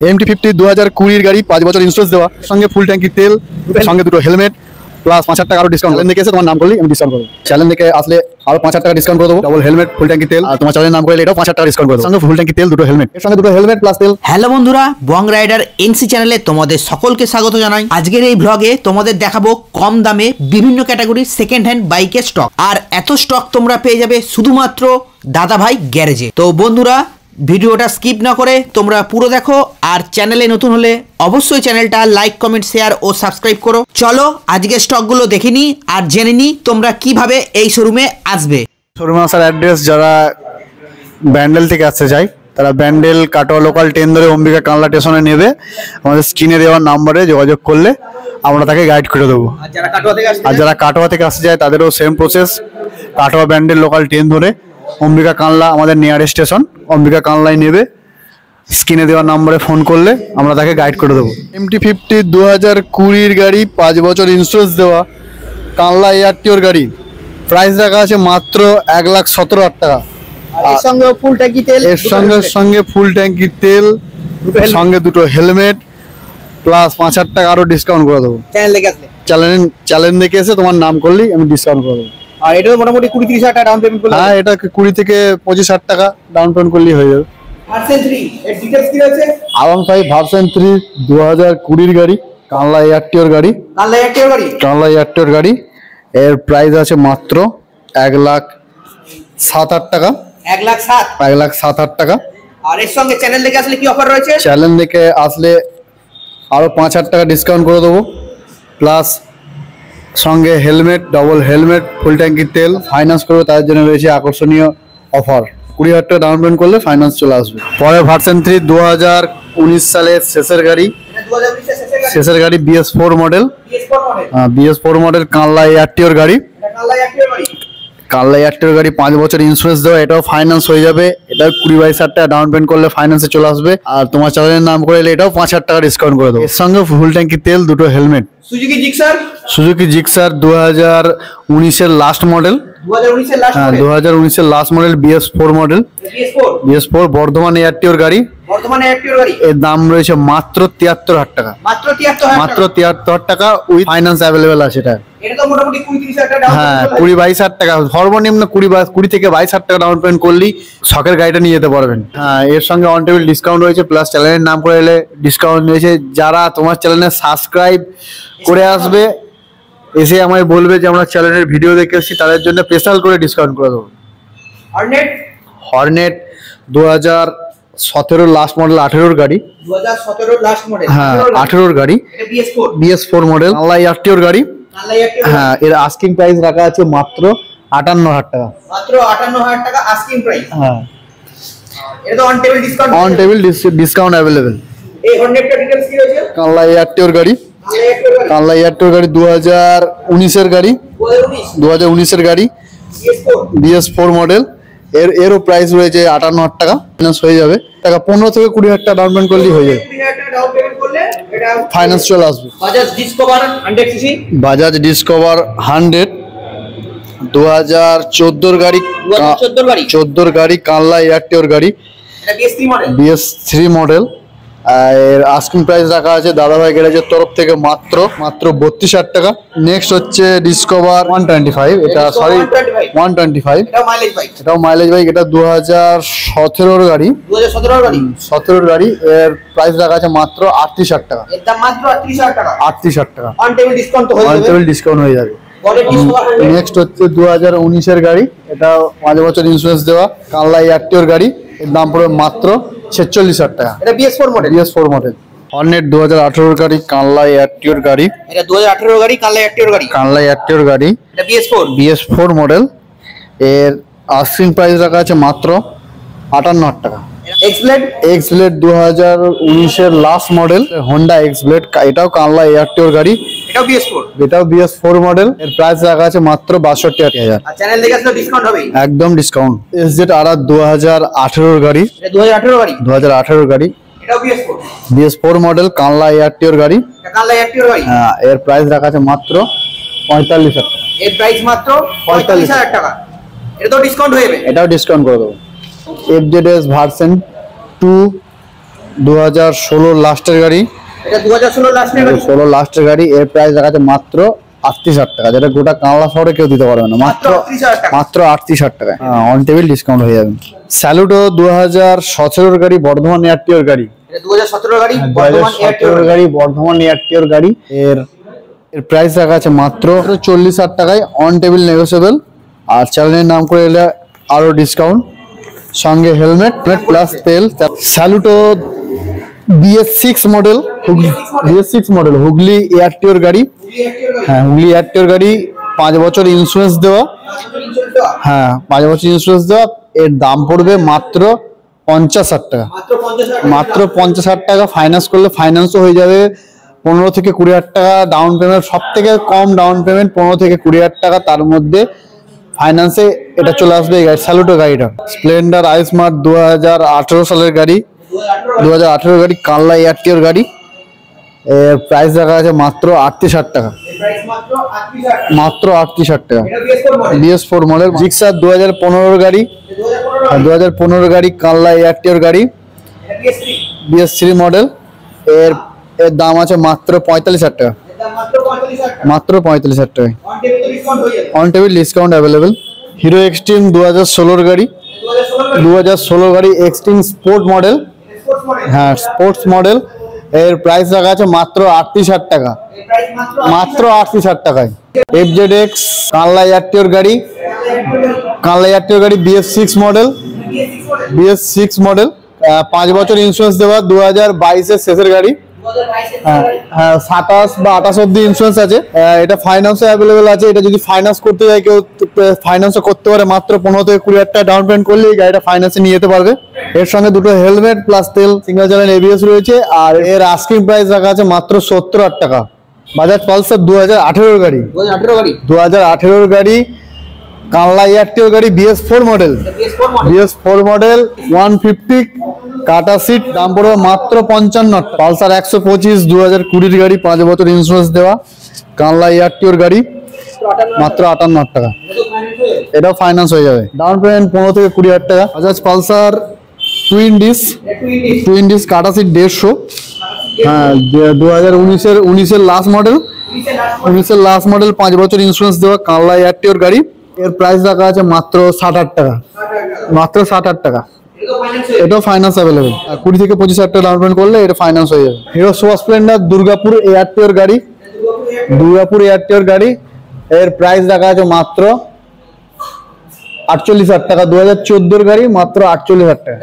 MT-50 2020 গাড়ি 5 বছর insurance দেওয়া, সঙ্গে ফুল ট্যাঙ্কি তেল, সঙ্গে দুটো হেলমেট প্লাস 5,000 টাকা আরো ডিসকাউন্ট। চ্যানেল দেখে এসে তোমার নাম করলে আমি ডিসকাউন্ট করবো। চ্যানেল দেখে আসলে আরো 5,000 টাকা ডিসকাউন্ট করে দেবো। ডবল হেলমেট, ফুল ট্যাঙ্কি তেল, আর তোমার চ্যানেলের নাম করলে এটাও 5,000 টাকা ডিসকাউন্ট করে দেবো। সঙ্গে ফুল ট্যাঙ্কি তেল, দুটো হেলমেট, এর সঙ্গে দুটো হেলমেট প্লাস তেল। হ্যালো বন্ধুরা, বং রাইডার এনসি চ্যানেলে তোমাদের সকলকে স্বাগত জানাই। আজকের এই ব্লগে তোমাদের দেখাবো কম দামে বিভিন্ন ক্যাটাগরির সেকেন্ড হ্যান্ড বাইকের স্টক। আর এত স্টক তোমরা পেয়ে যাবে শুধুমাত্র দাদাভাই গ্যারেজে। তো বন্ধুরা, ভিডিওটা স্কিপ না করে তোমরা পুরো দেখো, আর চ্যানেলে নতুন হলে অবশ্যই চ্যানেলটা লাইক, কমেন্ট, শেয়ার ও সাবস্ক্রাইব করো। চলো আজকের স্টকগুলো দেখে নিই আর জেনে নিই তোমরা কিভাবে এই শোরুমে আসবে। শোরুমে আসার অ্যাড্রেস, যারা ব্যান্ডেল থেকে আসতে চাই তারা ব্যান্ডেল কাটোয়া লোকাল ট্রেন ধরে অম্বিকা কানলা স্টেশনে নেবে। আমাদের স্ক্রিনে দেওয়ার নাম্বারে যোগাযোগ করলে আমরা তাকে গাইড করে দেবো। আর যারা কাটোয়া থেকে আসতে চায় তাদেরও same process, Katwa Bandel local train ধরে অম্বিকা কানলা আমাদের নিয়ারেস্ট স্টেশন, অম্বিকা কানলায় নেবে। স্ক্রিনে দেওয়ার নাম্বারে ফোন করলে আমরা তাকে গাইড করে দেবো। MT-50 2020 গাড়ি, 5 বছর ইন্স্যুরেন্স দেওয়া, কানলা এয়ারটিওর গাড়ি। প্রাইস রাখা আছে মাত্র 1,17,000 টাকা। এর সঙ্গে ফুল ট্যাঙ্কি তেল, এর সঙ্গে ফুল ট্যাঙ্কি তেল, সঙ্গে দুটো হেলমেট প্লাস 5,000 টাকা আরো ডিসকাউন্ট করে দেবো। চ্যানেল দেখে এসে তোমার নাম করলেই আমি ডিসকাউন্ট করে দেবো। আর এটা মোটামুটি 20-30 হাজার টাকা ডাউন পেমেন্ট করলে, হ্যাঁ, এটা 20 থেকে 25,000 টাকা ডাউন পেমেন্ট করলেই হয়ে যাবে। ভার্সন 3 এর ডিটেইলস কি আছে? R15 ভার্সন 3 2020 গাড়ি, কানলা এয়ারটিওর গাড়ি। কানলা এয়ারটিওর গাড়ি, এর প্রাইস আছে মাত্র 1,07,000 টাকা। 1,07,000 টাকা। আর এর সঙ্গে চ্যানেল দেখে আসলে কি অফার রয়েছে? চ্যানেল দেখে আসলে আরো 5,000 টাকা ডিসকাউন্ট করে দেবো, প্লাস সঙ্গে হেলমেট, ডবল হেলমেট, ফুল ট্যাঙ্কি তেল। ফাইন্যান্স করবে তাদের জন্য রয়েছে আকর্ষণীয় অফার। 20,000 টাকা ডাউন পেমেন্ট করলে ফাইন্যান্স চলে আসবে। পরে ভার্সন 3 2019 সালের শেষের গাড়ি, BS4 মডেল। BS4 মডেল কানলা এয়ারটিওর গাড়ি। কানলা এয়ারটিওর গাড়ি 5 বছর ইন্স্যুরেন্স দেওয়া, এটাও ফাইন্যান্স হয়ে যাবে। এটা 20,22,000 টাকা ডাউন পেমেন্ट করলে ফাইন্যান্সে চলে আসবে। আর তোমার চ্যানেলের নাম করে এলে এটাও 5,000 টাকা ডিসকাউন্ট করে দেবো। এর সঙ্গে ফুল ট্যাঙ্কি তেল, দুটো হেলমেট। সুজুকি জিক্সার 2019 এর লাস্ট মডেল। 2019 এর last model BS4 model. BS4 Bardhaman এয়ারটিওর গাড়ি। এর দাম রয়েছে মাত্র 73,000 টাকা। মাত্র 73,000 টাকা উইথ ফাইন্যান্স অ্যাভেলেবেল আছে। এটা মোটামুটি 20-30 হাজার টাকা। হ্যাঁ, 20-22,000 টাকা সর্বনিম্ন। 20 থেকে 22,000 টাকা ডাউন পেমেন্ট করলেই শখের গাড়িটা নিয়ে যেতে পারবেন। হ্যাঁ, এর সঙ্গে অন টেবিল ডিসকাউন্ট রয়েছে, প্লাস চ্যানেলের নাম করে এলে ডিসকাউন্ট রয়েছে। যারা তোমার চ্যানেলে সাবস্ক্রাইব করে আসবে, এসে আমায় বলবে যে আমরা চ্যানেলের ভিডিও দেখে এসেছি, তাদের জন্য স্পেশাল করে ডিসকাউন্ট করে দেবো। হর্নেট 2017 লাস্ট মডেল, 18 গাড়ি। 2017 লাস্ট মডেল, হ্যাঁ 18 গাড়ি, BS4 মডেল, কানলা এয়ারটিওর গাড়ি। হ্যাঁ, এর আস্কিং প্রাইস রাখা আছে মাত্র 58,000 টাকা। মাত্র 58,000 টাকা আস্কিং প্রাইস। হ্যাঁ, এটা তো on table discount. On table discount available. এই হর্নেটটা ডিটেইলস কি রয়েছে? কানলা এয়ারটিওর গাড়ি। কানলা এয়ারটিওর গাড়ি 2019 এর গাড়ি। 2019 এর গাড়ি, BS4 মডেল। এরও প্রাইস রয়েছে 58,000 টাকা। ফাইন্যান্স হয়ে যাবে। টাকা 15 থেকে 20,000 টাকা ডাউন পেমেন্ট করলেই হয়ে যাবে। ফাইন্যান্স চলে আসবে। Bajaj discover 100cc। Bajaj discover 100 2014 গাড়ি। 14 গাড়ি, কানলা এয়ারটিওর গাড়ি। এটা BS3 মডেল। এর আস্কিং প্রাইস রাখা আছে দাদাভাই গ্যারেজের তরফ থেকে মাত্র 32,000 টাকা। নেক্সট হচ্ছে ডিসকভার 125। এটা সরি 125। এটাও মাইলেজ বাইক। এটা 2017 গাড়ি। 17 গাড়ি। এর প্রাইস রাখা আছে মাত্র 38,000 টাকা। এর দাম মাত্র 38,000 টাকা। 38,000 টাকা। অন টেবিল ডিসকাউন্ট হয়ে যাবে। অন টেবিল ডিসকাউন্ট হয়ে যাবে। নেক্সট হচ্ছে 2019 এর গাড়ি। এটা 5 বছর ইন্স্যুরেন্স দেওয়া, কানলা এয়ারটিওর গাড়ি। এর দাম পড়বে মাত্র 46,000 টাকা। এটা BS4 model. BS4 model. Hornet 2018 গাড়ি, কানলা এয়ারটিওর গাড়ি। এটা 2018 গাড়ি, কানলা এয়ারটিওর গাড়ি। কানলা এয়ারটিওর গাড়ি। এটা BS4 মডেল। এর আস্কিং প্রাইস রাখা আছে মাত্র 58,000 টাকা। এক্সব্লেড 2019 এর লাস্ট মডেল, হোন্ডা এক্সব্লেড। এটাও কানলা এয়ারটিওর গাড়ি। এটাও BS4 মডেল। এর প্রাইস রাখা আছে মাত্র 62,000। আর চ্যানেল দেখে আসলে ডিসকাউন্ট হবে। একদম ডিসকাউন্ট। SZ RR 2018 গাড়ি। এটা 2018 গাড়ি। এটাও BS4 মডেল, কানলা এয়ারটিওর গাড়ি। এটা কানলা এয়ারটিওর গাড়ি। হ্যাঁ, এর প্রাইস রাখা আছে মাত্র 45,000 টাকা। এর প্রাইস মাত্র 45,000 টাকা। এটা তো ডিসকাউন্ট হয়ে যাবে। এটাও ডিসকাউন্ট করে দেবো। FZS ভার্সন 2 2016 লাস্টের গাড়ি, এটা 2016 লাস্টের গাড়ি। 16 লাস্টের গাড়ি। এর প্রাইস দেখাচ্ছে মাত্র 38,000 টাকা, যেটা গোটা কানলা শহরে কেউ দিতে পারবে না, মাত্র 38,000 টাকা। অন টেবিল ডিসকাউন্ট হয়ে যাবে। স্যালুটো 2017 গাড়ি, বর্ধমান এয়ারটিওর গাড়ি। এটা 2017 গাড়ি, বর্ধমান 2017 গাড়ি, বর্ধমান এয়ারটিওর গাড়ি। এর প্রাইস রাখা আছে মাত্র 40,000 টাকায়, অন টেবিল নেগোসিয়েবল। আর চ্যানেলের নাম করে এলে আরো ডিসকাউন্ট, সঙ্গে হেলমেট প্লাস তেল। স্যালুটো BS6 model, BS6 model Hooghly এয়ারটিওর গাড়ি। হ্যাঁ, হুগলি এয়ারটিওর গাড়ি, 5 বছর ইন্স্যুরেন্স দেওয়া। হ্যাঁ, 5 বছর ইন্স্যুরেন্স দেওয়া। এর দাম পড়বে মাত্র 50,000 টাকা, মাত্র 50,000 টাকা। ফাইন্যান্স করলে ফাইন্যান্সও হয়ে যাবে। 15 থেকে 20,000 টাকা ডাউন পেমেন্ট, সব থেকে কম ডাউন পেমেন্ট 15 থেকে 20,000 টাকা, তার মধ্যে ফাইন্যান্সে এটা চলে আসবে এই গাড়ি, স্যালুটো গাড়িটা। স্প্লেন্ডার আইসমার্ট 2018 সালের গাড়ি, 2018 গাড়ি, কানলা এয়ারটিওর গাড়ি। এর প্রাইস রাখা আছে মাত্র 38,000 টাকা, মাত্র 38,000 টাকা। BS4 model. জিক্সার 2015 গাড়ি, 2015 গাড়ি, কানলা এয়ারটিওর গাড়ি, BS3 মডেল। এর এর দাম আছে মাত্র 45,000 টাকা, মাত্র 45,000 টাকা। On table discount available. Hero extreme 2016 গাড়ি, 2016 গাড়ি, এক্সট্রিম স্পোর্ট মডেল। হ্যাঁ, স্পোর্টস মডেল। এর প্রাইস রাখা আছে মাত্র 38,000 টাকা, মাত্র 38,000 টাকায়। FZX কানলা এয়ারটিওর গাড়ি, কানলা এয়ারটিওর গাড়ি, BS6 মডেল, BS6 মডেল। 5 বছর ইন্স্যুরেন্স দেওয়া, 2022-এর শেষের গাড়ি। হ্যাঁ, 27 বা 28 অব্দি ইন্স্যুরেন্স আছে। এটা ফাইন্যান্সে অ্যাভেলেবেল আছে। এটা যদি ফাইন্যান্স করতে যায় কেউ, ফাইন্যান্সও করতে পারে। মাত্র 15 থেকে 20,000 টাকা ডাউন পেমেন্ট করলে এই গাড়িটা ফাইন্যান্সে নিয়ে যেতে পারবে। এর সঙ্গে দুটো হেলমেট প্লাস তেল, সিঙ্গেল চ্যানেল ABS রয়েছে। আর এর আস্কিং প্রাইস রাখা আছে মাত্র 70,000 টাকা। বাজাজ পালসার 2018 গাড়ি, 2018 গাড়ি, কানলা এয়ারটিওর গাড়ি, BS4 মডেল, BS4 মডেল, 150 কাটা সিট। দাম পড়বে মাত্র 55। পালসার 125 2020 গাড়ি, 5 বছর ইন্স্যুরেন্স দেওয়া, কানলা এয়ারটিওর গাড়ি, মাত্র 58 টাকা। এটাও ফাইন্যান্স হয়ে যাবে। ডাউন পেমেন্ট 15 থেকে 20,000 টাকা। বাজাজ পালসার টুইন ডিস কাটা সিট 150। হ্যাঁ, 2019-এর লাস্ট মডেল, 19-এর লাস্ট মডেল, 5 বছর ইন্স্যুরেন্স দেওয়া, কানলা এয়ারটিওর গাড়ি। এর প্রাইস রাখা আছে মাত্র 60,000 টাকা, মাত্র 60,000 টাকা। এটাও ফাইন্যান্স অ্যাভেলেবেল। 20 থেকে 25,000 টাকা ডাউন পেমেন্ট করলে এটা ফাইন্যান্স হয়ে যাবে। হিরো সুপার স্প্লেন্ডার দুর্গাপুর এয়ারটিওর গাড়ি, দুর্গাপুর এয়ারটিওর গাড়ি। এর প্রাইস রাখা আছে মাত্র 48,000 টাকা। 2014 গাড়ি, মাত্র 48,000 টাকা।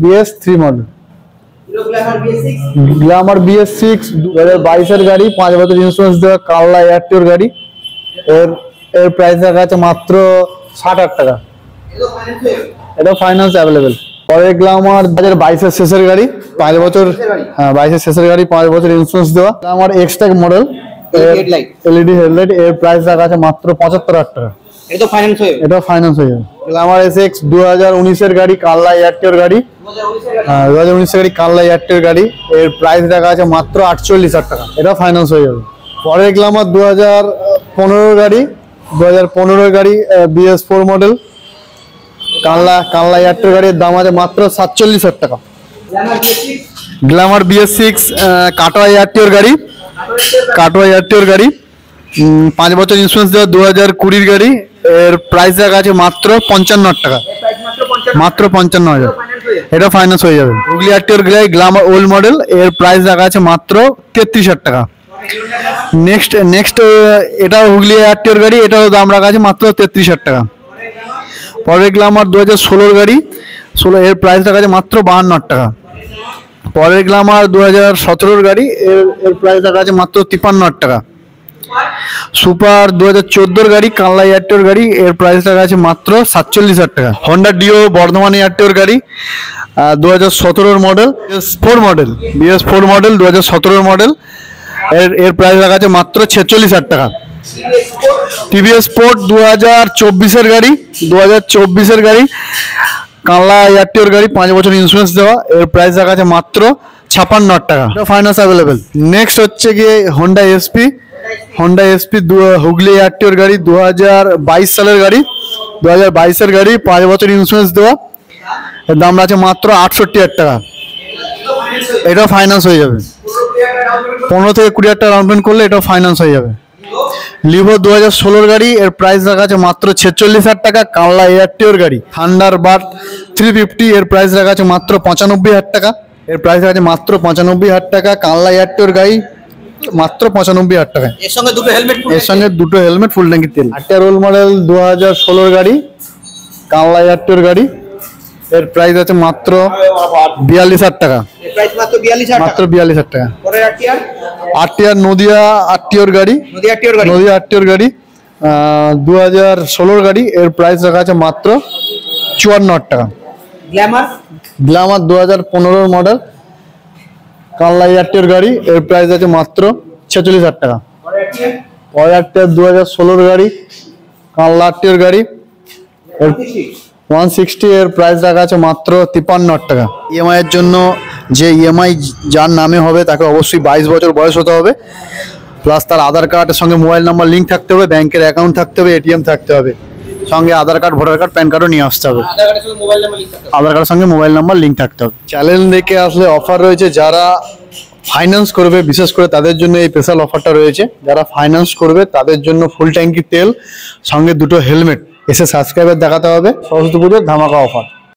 BS3 model. গ্ল্যামার BS6 2022-এর গাড়ি, 5 বছর ইন্স্যুরেন্স দেওয়া, কানলা এয়ারটিওর গাড়ি। এর প্রাইস রাখা আছে মাত্র 60,000 টাকা। এটাও ফাইন্যান্স অ্যাভেলেবেল। পরে গ্ল্যামার 2022-এর শেষের গাড়ি, 5 বছর, হ্যাঁ 22-এর শেষের গাড়ি, 5 বছর ইন্স্যুরেন্স দেওয়া। Glamour Xtec model, LED headlight. এর প্রাইস রাখা আছে মাত্র 75,000 টাকা। এটাও ফাইন্যান্স হয়ে যাবে। গ্ল্যামার SX 2019-এর গাড়ি, কানলা এয়ারটিওর গাড়ি। হ্যাঁ, 2019-এর গাড়ি, কানলা এয়ারটিওর গাড়ি। এর প্রাইস রাখা আছে মাত্র 48,000 টাকা। এটাও ফাইন্যান্স হয়ে যাবে। পরে গ্ল্যামার 2015 গাড়ি, 2015 গাড়ি, BS4 মডেল, কানলা এয়ারটিওর গাড়ির দাম আছে মাত্র 47,000 টাকা। গ্ল্যামার BS6 কাটোয়া এয়ারটিওর গাড়ি, কাটোয়া এয়ারটিওর গাড়ি, 5 বছর ইন্স্যুরেন্স দেওয়া, 2020 গাড়ি। এর প্রাইস রাখা আছে মাত্র 55,000 টাকা, মাত্র 55,000। এটা ফাইন্যান্স হয়ে যাবে। হুগলি এয়ারটিওর গাড়ি, গ্ল্যামার ওল্ড মডেল। এর প্রাইস রাখা আছে মাত্র 33,000 টাকা। নেক্সট এটাও হুগলি এয়ারটিওর গাড়ি, এটাও দাম রাখা আছে মাত্র 33,000 টাকা। পরে গ্ল্যামার 2016 গাড়ি, 16, এর প্রাইস রাখা আছে মাত্র 52,000 টাকা। পরের গ্ল্যামার 2017 গাড়ি, এর প্রাইস রাখা আছে মাত্র 53,000 টাকা। সুপার 2014 গাড়ি, কানলা এয়ারটিওর গাড়ি। এর প্রাইস রাখা আছে মাত্র 47,000 টাকা। হন্ডা ডিও বর্ধমান এয়ারটিওর গাড়ি, 2017 মডেল, BS4 মডেল, 2017 মডেল। এর প্রাইস রাখা আছে মাত্র 46,000 টাকা। TVS স্পোর্ট 2024-এর গাড়ি, 2024-এর গাড়ি, কানলা এয়ারটিওর গাড়ি, 5 বছর ইন্স্যুরেন্স দেওয়া। এর প্রাইস রাখা আছে মাত্র 56,000 টাকা। Finance available. নেক্সট হচ্ছে গিয়ে হোন্ডা SP হুগলি এয়ারটিওর গাড়ি, 2022 সালের গাড়ি, 2022-এর গাড়ি, 5 বছর ইন্স্যুরেন্স দেওয়া। এর দাম আছে মাত্র 68,000 টাকা। এটাও ফাইন্যান্স হয়ে যাবে। 15 থেকে 20 হাজার টাকা ডাউন পেমেন্ট করলে এটাও ফাইন্যান্স হয়ে যাবে। লিভো 2016 গাড়ি, এর প্রাইস রাখা আছে মাত্র 46,000 টাকা। কানলা এয়ারটিওর গাড়ি থান্ডারবার্ড 350, এর প্রাইস রাখা আছে মাত্র 95,000 টাকা। এর প্রাইস রাখা আছে মাত্র 95,000 টাকা। কানলা এয়ারটিওর গাড়ি মাত্র 95,000 টাকা। এর সঙ্গে দুটো হেলমেট, এর সঙ্গে দুটো হেলমেট, ফুল ট্যাঙ্কি তেল। 8টা রোল মডেল 2016 গাড়ি, কানলা এয়ারটিওর গাড়ি, এর প্রাইস আছে মাত্র 42,000 টাকা। এর প্রাইস মাত্র 42,000 মাত্র 42,000 টাকা। পরের আরটিআর, আরটিআর নদিয়া আরটিওর গাড়ি, নদিয়া আরটিআর গাড়ি, নদিয়া আরটিওর গাড়ি 2016 গাড়ি, এর প্রাইস রাখা আছে মাত্র 54,000 টাকা। গ্ল্যামার, গ্ল্যামার 2015 মডেল, কানলা এয়ারটিওর গাড়ি, এর প্রাইস আছে মাত্র 46,000 টাকা। পরের আরটিআর, পরের আরটিআর 2016 গাড়ি, কানলা আরটিওর গাড়ি, এর 160, এর প্রাইস রাখা আছে মাত্র 53,000 টাকা। ইএমআই এর জন্য যে ইএমআই যার নামে হবে তাকে অবশ্যই 22 বছর বয়স হতে হবে, প্লাস তার আধার কার্ডের সঙ্গে মোবাইল নাম্বার লিঙ্ক থাকতে হবে, ব্যাংকের অ্যাকাউন্ট থাকতে হবে, এটিএম থাকতে হবে, সঙ্গে আধার কার্ড, ভোটার কার্ড, প্যান কার্ডও নিয়ে আসতে হবে। আধার কার্ডের সঙ্গে মোবাইল নাম্বার লিংক থাকতে হবে। আধার কার্ডের সঙ্গে মোবাইল নাম্বার লিঙ্ক থাকতে হবে। চ্যানেল দেখে আসলে অফার রয়েছে, যারা ফাইন্যান্স করবে বিশেষ করে তাদের জন্য এই স্পেশাল অফারটা রয়েছে। যারা ফাইন্যান্স করবে তাদের জন্য ফুল ট্যাঙ্কি তেল, সঙ্গে দুটো হেলমেট, এসে সাবস্ক্রাইবার দেখাতে হবে। সরস্বতী পুজোর ধামাকা অফার।